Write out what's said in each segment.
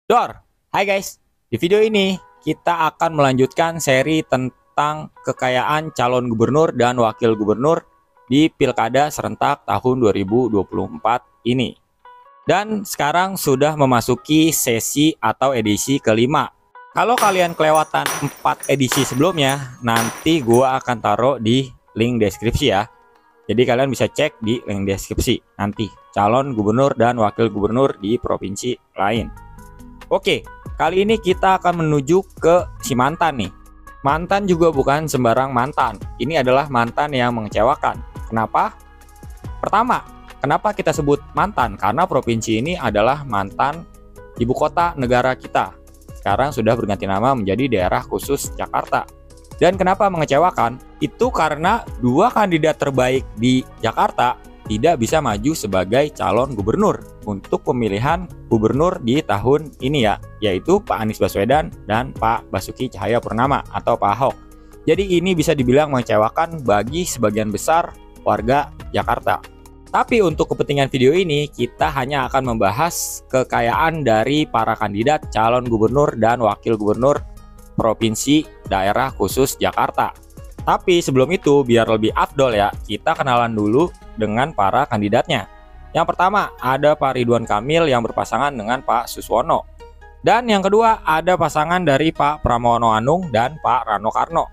Dor, hai guys. Di video ini kita akan melanjutkan seri tentang kekayaan calon gubernur dan wakil gubernur di Pilkada serentak tahun 2024 ini. Dan sekarang sudah memasuki sesi atau edisi kelima. Kalau kalian kelewatan 4 edisi sebelumnya, nanti gua akan taruh di link deskripsi ya. Jadi kalian bisa cek di link deskripsi nanti calon gubernur dan wakil gubernur di provinsi lain. Oke, kali ini kita akan menuju ke si mantan nih. Mantan juga bukan sembarang mantan. Ini adalah mantan yang mengecewakan. Kenapa? Pertama, kenapa kita sebut mantan? Karena provinsi ini adalah mantan ibu kota negara kita. Sekarang sudah berganti nama menjadi daerah khusus Jakarta. Dan kenapa mengecewakan? Itu karena dua kandidat terbaik di Jakarta tidak bisa maju sebagai calon gubernur untuk pemilihan gubernur di tahun ini ya, yaitu Pak Anies Baswedan dan Pak Basuki Cahayapurnama atau Pak Ahok. Jadi ini bisa dibilang mengecewakan bagi sebagian besar warga Jakarta. Tapi untuk kepentingan video ini kita hanya akan membahas kekayaan dari para kandidat calon gubernur dan wakil gubernur provinsi daerah khusus Jakarta. Tapi sebelum itu biar lebih afdol ya, kita kenalan dulu dengan para kandidatnya. Yang pertama ada Pak Ridwan Kamil yang berpasangan dengan Pak Suswono. Dan yang kedua ada pasangan dari Pak Pramono Anung dan Pak Rano Karno.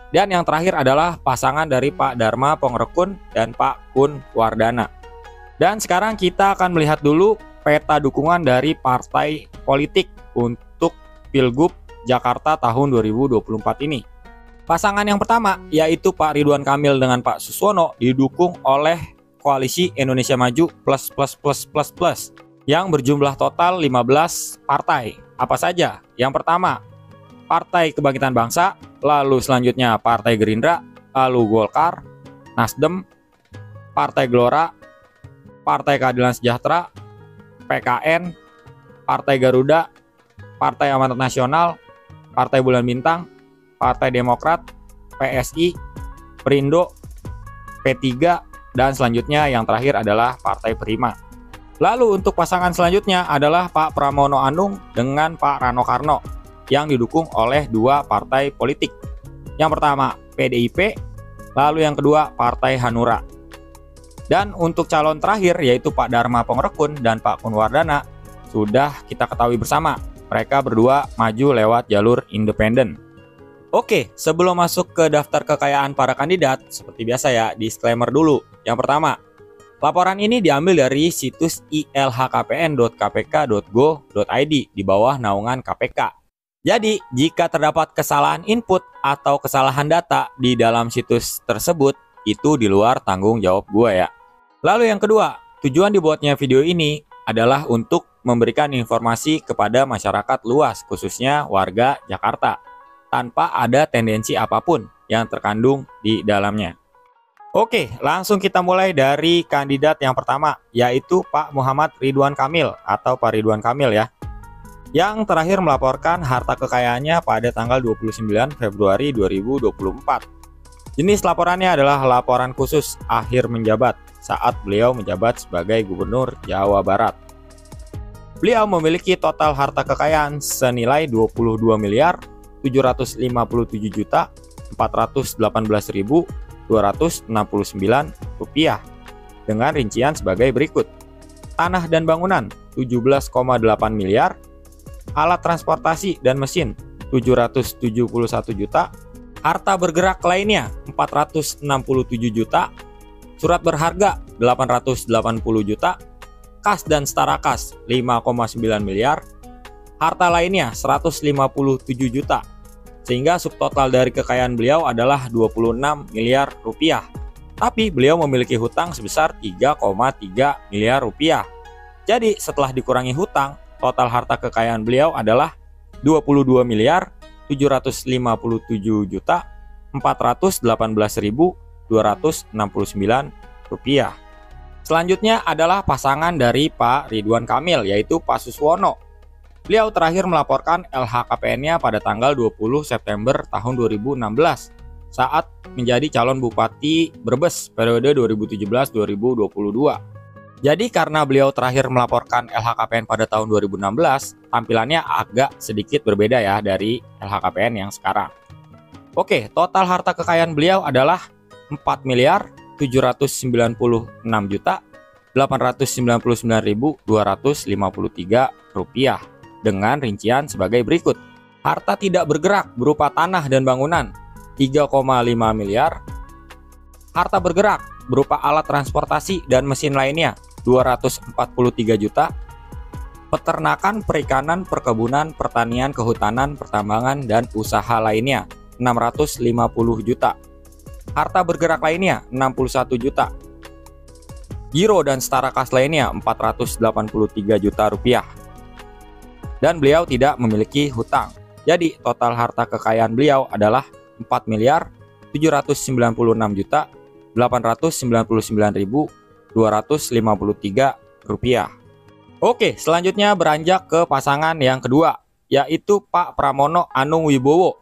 Dan yang terakhir adalah pasangan dari Pak Dharma Pongrekun dan Pak Kun Wardana. Dan sekarang kita akan melihat dulu peta dukungan dari partai politik untuk Pilgub Jakarta tahun 2024 ini. Pasangan yang pertama yaitu Pak Ridwan Kamil dengan Pak Suswono didukung oleh Koalisi Indonesia Maju plus yang berjumlah total 15 partai. Apa saja? Yang pertama, Partai Kebangkitan Bangsa, lalu selanjutnya Partai Gerindra, lalu Golkar, Nasdem, Partai Gelora, Partai Keadilan Sejahtera, PKN, Partai Garuda, Partai Amanat Nasional, Partai Bulan Bintang, Partai Demokrat, PSI, Perindo, P3, dan selanjutnya yang terakhir adalah Partai Prima. Lalu untuk pasangan selanjutnya adalah Pak Pramono Anung dengan Pak Rano Karno yang didukung oleh dua partai politik. Yang pertama PDIP, lalu yang kedua Partai Hanura. Dan untuk calon terakhir yaitu Pak Dharma Pongrekun dan Pak Kun Wardana sudah kita ketahui bersama. Mereka berdua maju lewat jalur independen. Oke, sebelum masuk ke daftar kekayaan para kandidat, seperti biasa ya, disclaimer dulu. Yang pertama, laporan ini diambil dari situs ilhkpn.kpk.go.id di bawah naungan KPK. Jadi, jika terdapat kesalahan input atau kesalahan data di dalam situs tersebut, itu di luar tanggung jawab gue ya. Lalu yang kedua, tujuan dibuatnya video ini adalah untuk memberikan informasi kepada masyarakat luas, khususnya warga Jakarta, tanpa ada tendensi apapun yang terkandung di dalamnya. Oke, langsung kita mulai dari kandidat yang pertama, yaitu Pak Muhammad Ridwan Kamil atau Pak Ridwan Kamil ya, yang terakhir melaporkan harta kekayaannya pada tanggal 29 Februari 2024. Jenis laporannya adalah laporan khusus akhir menjabat saat beliau menjabat sebagai Gubernur Jawa Barat. Beliau memiliki total harta kekayaan senilai 22.418.269 rupiah dengan rincian sebagai berikut. Tanah dan bangunan 17,8 miliar, alat transportasi dan mesin 771 juta, harta bergerak lainnya 467 juta, surat berharga 880 juta, kas dan setara kas 5,9 miliar, harta lainnya 157 juta, sehingga subtotal dari kekayaan beliau adalah 26 miliar rupiah. Tapi beliau memiliki hutang sebesar 3,3 miliar rupiah. Jadi setelah dikurangi hutang, total harta kekayaan beliau adalah 22 miliar 757 juta 418.269 rupiah. Selanjutnya adalah pasangan dari Pak Ridwan Kamil yaitu Pak Suswono. Beliau terakhir melaporkan LHKPN-nya pada tanggal 20 September tahun 2016 saat menjadi calon Bupati Brebes periode 2017-2022. Jadi karena beliau terakhir melaporkan LHKPN pada tahun 2016, tampilannya agak sedikit berbeda ya dari LHKPN yang sekarang. Oke, total harta kekayaan beliau adalah 4.796.899.253 rupiah dengan rincian sebagai berikut. Harta tidak bergerak berupa tanah dan bangunan 3,5 miliar. Harta bergerak berupa alat transportasi dan mesin lainnya 243 juta. Peternakan, perikanan, perkebunan, pertanian, kehutanan, pertambangan, dan usaha lainnya 650 juta. Harta bergerak lainnya 61 juta. Giro dan setara kas lainnya 483 juta rupiah. Dan beliau tidak memiliki hutang. Jadi total harta kekayaan beliau adalah 4.796.899.253 rupiah. Oke, selanjutnya beranjak ke pasangan yang kedua, yaitu Pak Pramono Anung Wibowo.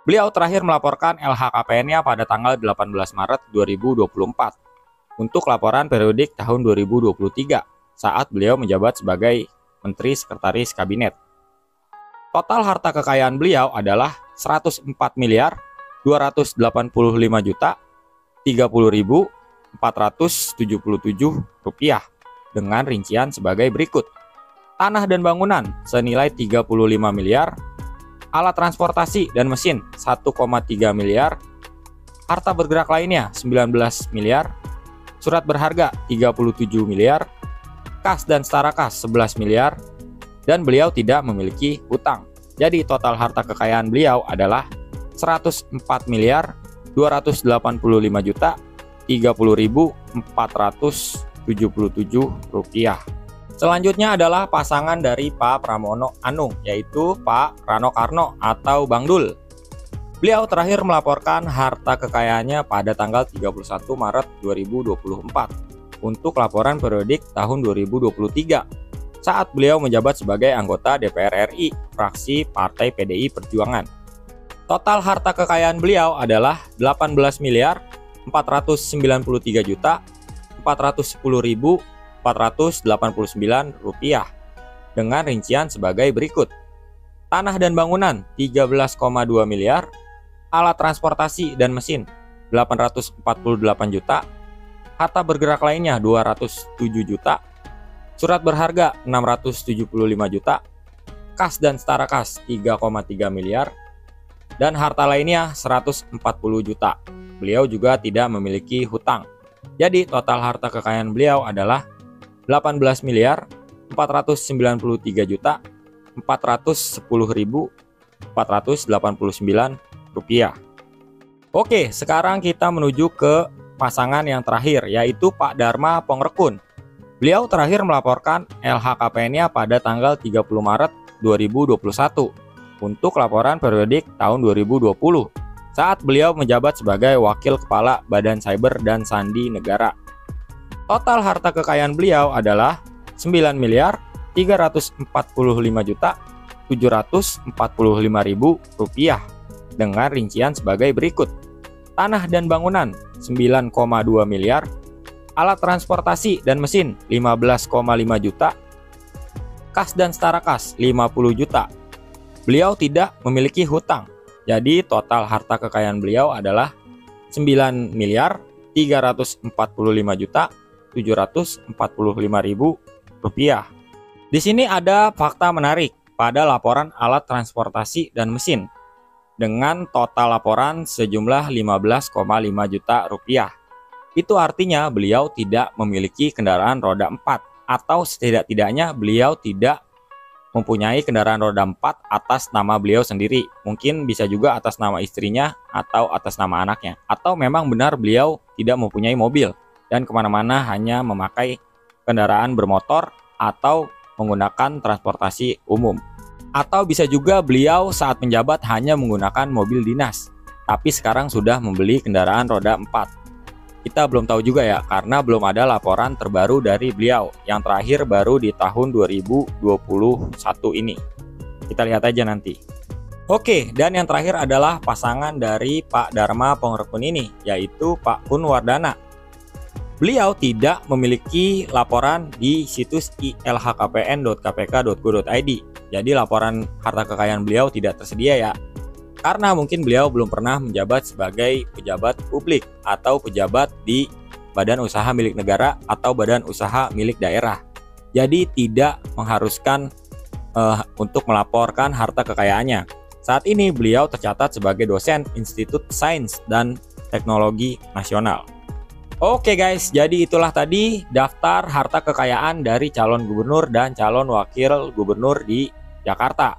Beliau terakhir melaporkan LHKPN-nya pada tanggal 18 Maret 2024 untuk laporan periodik tahun 2023 saat beliau menjabat sebagai Menteri Sekretaris Kabinet. Total harta kekayaan beliau adalah 104.285.030.477 rupiah dengan rincian sebagai berikut. Tanah dan bangunan senilai 35 miliar, alat transportasi dan mesin 1,3 miliar, harta bergerak lainnya 19 miliar, surat berharga 37 miliar, kas dan setara kas 11 miliar, dan beliau tidak memiliki hutang. Jadi total harta kekayaan beliau adalah 104 miliar 285 juta 30.477 rupiah. Selanjutnya adalah pasangan dari Pak Pramono Anung, yaitu Pak Rano Karno atau Bang Dul. Beliau terakhir melaporkan harta kekayaannya pada tanggal 31 Maret 2024 untuk laporan periodik tahun 2023 saat beliau menjabat sebagai anggota DPR RI, fraksi Partai PDI Perjuangan. Total harta kekayaan beliau adalah 18 miliar 493 juta 410.489 rupiah dengan rincian sebagai berikut. Tanah dan bangunan 13,2 miliar, alat transportasi dan mesin 848 juta, harta bergerak lainnya 207 juta, surat berharga 675 juta, kas dan setara kas 3,3 miliar, dan harta lainnya 140 juta. Beliau juga tidak memiliki hutang. Jadi total harta kekayaan beliau adalah 18 miliar 493 juta 410.489 rupiah. Oke, sekarang kita menuju ke pasangan yang terakhir, yaitu Pak Dharma Pongrekun. Beliau terakhir melaporkan LHKPN-nya pada tanggal 30 Maret 2021 untuk laporan periodik tahun 2020 saat beliau menjabat sebagai Wakil Kepala Badan Cyber dan Sandi Negara. Total harta kekayaan beliau adalah 9 miliar 345 juta 745.000 rupiah dengan rincian sebagai berikut. Tanah dan bangunan 9,2 miliar, alat transportasi dan mesin 15,5 juta, kas dan setara kas 50 juta. Beliau tidak memiliki hutang. Jadi total harta kekayaan beliau adalah 9 miliar 345 juta 745.000 rupiah. Di sini ada fakta menarik pada laporan alat transportasi dan mesin dengan total laporan sejumlah 15,5 juta rupiah. Itu artinya beliau tidak memiliki kendaraan roda 4 atau setidak-tidaknya beliau tidak mempunyai kendaraan roda 4 atas nama beliau sendiri. Mungkin bisa juga atas nama istrinya atau atas nama anaknya. Atau memang benar beliau tidak mempunyai mobil dan kemana-mana hanya memakai kendaraan bermotor atau menggunakan transportasi umum. Atau bisa juga beliau saat menjabat hanya menggunakan mobil dinas, tapi sekarang sudah membeli kendaraan roda 4. Kita belum tahu juga ya, karena belum ada laporan terbaru dari beliau. Yang terakhir baru di tahun 2021 ini. Kita lihat aja nanti. Oke, dan yang terakhir adalah pasangan dari Pak Dharma Pongrekun ini, yaitu Pak Kun Wardana. beliau tidak memiliki laporan di situs ilhkpn.kpk.go.id. Jadi laporan harta kekayaan beliau tidak tersedia ya. Karena mungkin beliau belum pernah menjabat sebagai pejabat publik atau pejabat di badan usaha milik negara atau badan usaha milik daerah. Jadi tidak mengharuskan untuk melaporkan harta kekayaannya. Saat ini beliau tercatat sebagai dosen Institut Sains dan Teknologi Nasional. Oke guys, jadi itulah tadi daftar harta kekayaan dari calon gubernur dan calon wakil gubernur di Jakarta.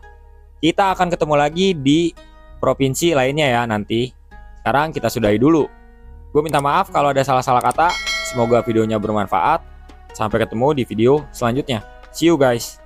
Kita akan ketemu lagi di provinsi lainnya ya nanti. Sekarang kita sudahi dulu. Gue minta maaf kalau ada salah-salah kata. Semoga videonya bermanfaat. Sampai ketemu di video selanjutnya. See you guys.